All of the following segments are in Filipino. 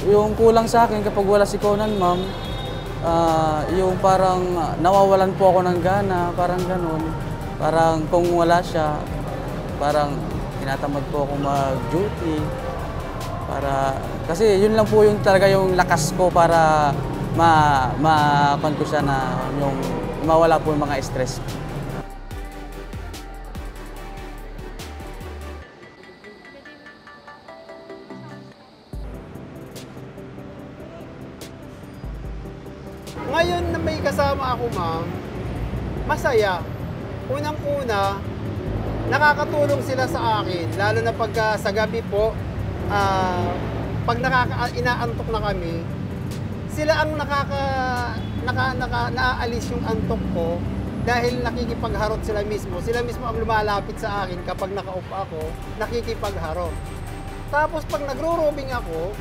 Yung kulang sa akin kapag wala si Conan, ma'am, yung parang nawawalan po ako ng gana, parang gano'n. Parang kung wala siya, parang tinatamad po ako mag-duty. Kasi yun lang po yung talaga yung lakas ko para ma-con ko siya na yung mawala po yung mga stress. Ngayon na may kasama ako, ma'am, masaya. Unang-una, nakakatulong sila sa akin, lalo na pagka sa gabi po, pag inaantok na kami, sila ang naaalis yung antok ko dahil nakikipagharot sila mismo. Sila mismo ang lumalapit sa akin kapag nakaupo ako, nakikipagharot. Tapos pag nagro-robing ako,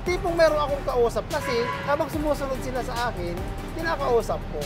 tipong meron akong kausap kasi habang sumusunod sila sa akin, kinakausap ko.